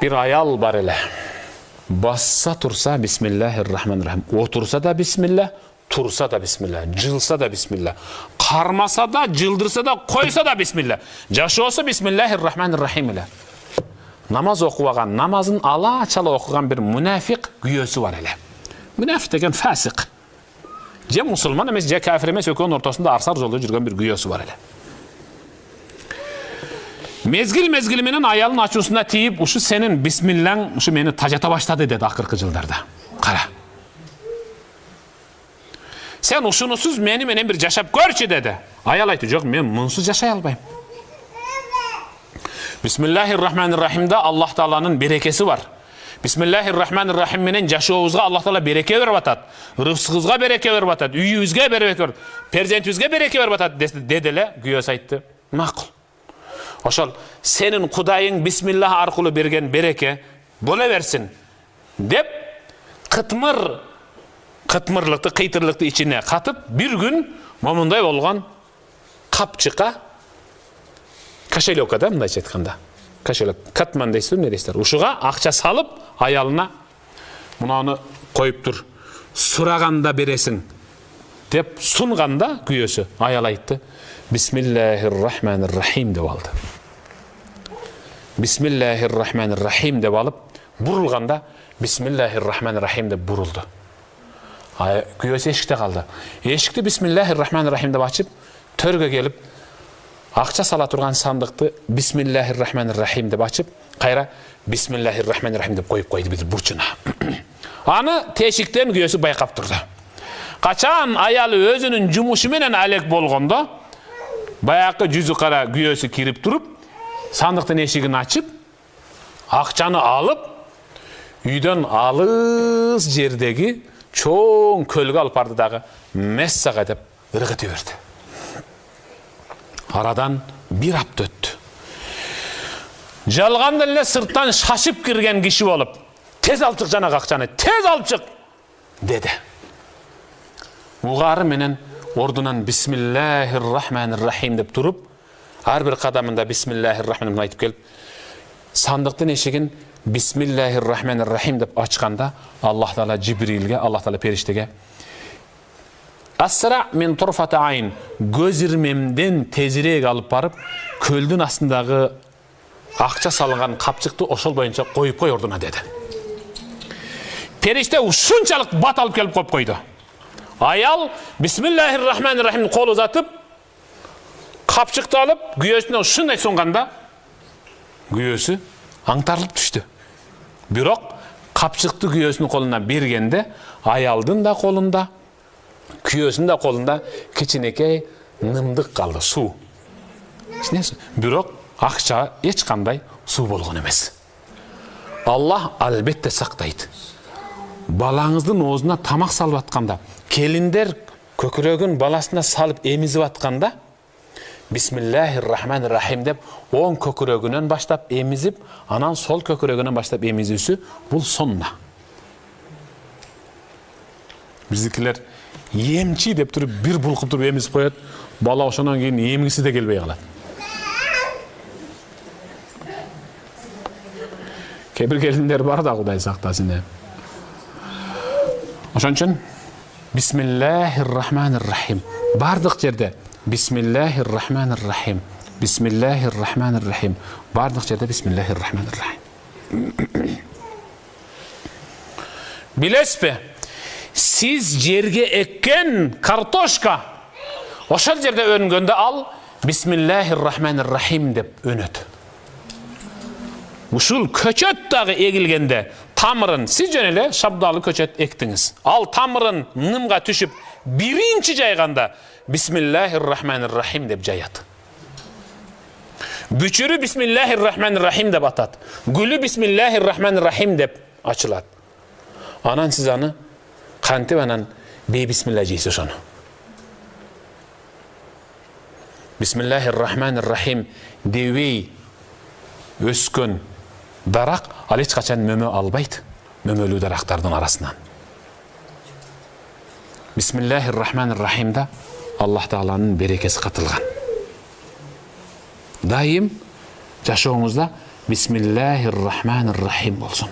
Bir ayal бар эле. Бassa турса бисмиллахир-рахманир-рахим. Отырса да бисмилlah, турса да бисмилlah, жылса да бисмилlah. Кармаса да, жылдырса да, койса да бисмилlah. Жашоосу бисмиллахир-рахманир-рахим эле. Намаз окубаган, намазын ала-чала окуган bir munafiq güyösü var эле. Munafiq деген фасик. Же мусулман эмес, же кафир эмес, экөөнүн ортосунда арсар жолдо жүргөн bir güyösü var эле. Mezgil менен аялын ачуусуна тийип, ушу сенин бисмиллаң ушу мени тажата баштады деди акыркы жылдарда. Кара. Сен ушунусуз мени менен бир жашап көрчү деди. Аял айтты, жок, мен мунсуз жашай албайм. Бисмиллахир-рахманир-рахимда Аллах Тааланын берекеси бар. Бисмиллахир-рахманир-рахим менен жашообузга Аллах Таала береке берип атат. Рызкыбызга береке берип атат, үйүбүзгө береке берип, перзентибизге береке берип атат деди эле. Күйөөсү айтты. Макул. Ошол сенин Кудайың бисмиллах аркылуу берген береке боло берсин деп кытмырлыкты, кыйтырлыкты ичине катып, бир күн момундай болгон капчыкка, кошелёкка да мындайча айтканда, кошелек, катман дейсиздер, эмне дейсиздер, ушуга акча салып, аялына мунуну коюп тур, сураганда бересиң деп сунганда күйөөсү, аял айтты, бисмиллахир-рахманир-рахим деп алды. Бисмиллахир-рахманир-рахим деп алып, бурулганда бисмиллахир-рахманир-рахим деп бурулду. Күйөөсү эшикте калды. Эшикти бисмиллахир-рахманир-рахим деп ачып, төргө келип, акча сала турган сандыкты бисмиллахир-рахманир-рахим деп ачып, кайра бисмиллахир-рахманир-рахим деп коюп койду бир бурчуна. Аны тешиктен күйөөсү байкап турду. Качан аялы өзүнүн жумушу менен алек болгондо, баякы жүзү кара күйөөсү кирип туруп, сандыктын эшигин ачып, акчаны алып, үйдөн алыс жердеги чоң көлгө алып барды дагы Мессага деп ыргыты берди. Арадан бир апта өттү. Жалганда эле сырттан шашып кирген киши болуп, тез алып чык жанагы акчаны, тез алып чык деди. Угары менен ордунан бисмиллахир-рахманир-рахим деп туруп, ар бир кадамында бисмиллахир-рахманир-рахим айтып келип, сандыктын эшигин бисмиллахир-рахманир-рахим деп ачканда, Аллах Таала Жибрилге, Аллах Таала периштеге асра мен турфата айн, көз ирмемден тезирээк алып барып, көлдүн астындагы акча салынган капчыкты ошол боюнча коюп кой ордуна деди. Периште ушунчалык бат алып келип коюп койду. Аял бисмиллахир-рахманир-рахим кол узатып, капчыкты алып, күйөөсүнө ушундай сунганда, күйөөсү аңтарылып түштү. Бирок капчыкты күйөөсүнүн колуна бергенде, аялдын да колунда, күйөөсүнүн да колунда кичинекей нымдык калды, суу. Бирок акча эч кандай суу болгон эмес. Аллах албетте сактайт. Балаңыздын оозуна тамак салып атканда, келиндер көкүрөгүн баласына салып эмизип атканда, бисмиллахир-рахманир-рахим деп оң көкүрөгүнөн баштап эмизип, анан сол көкүрөгүнөн баштап эмизүүсү бул сонна. Биздикилер емчи деп туруп бир булкуп туруп эмизип коет, бала ошондон кийин эмгиси де келбей калат. Кээ бир келиндер бар да, Кудай сактасын. Ошон үчүн бисмиллахир-рахманир-рахим бардык жерде бисмиллахир-рахманир-рахим, бисмиллахир-рахманир-рахим, бардык жерде бисмиллахир-рахманир-рахим. Билесизби, сиз жерге эккен картошка ошол жерде өнгөндө ал бисмиллахир-рахманир-рахим деп өнөт. Ушул көчөт дагы эгилгенде тамырын, сиз жөн эле шабдалы көчөт эктиңиз. Ал тамырын нымга түшүп, биринчи жайганда бисмиллахир-рахманир-рахим деп жаят. Бүчүрү бисмиллахир-рахманир-рахим деп атат. Гүлү бисмиллахир-рахманир-рахим деп ачылат. Анан сиз аны кантип анан бейбисмилла жейсиз ошону. Бисмиллахир-рахманир-рахим дебей өскөн дарак ал эч качан мөмө албайт, мөмөлүү дарактардын арасынан. Бисмиллахир-рахманир-рахимда Аллах Тааланын берекеси катылган. Дайым жашооңузда Бисмиллахир-рахманир-рахим болсын.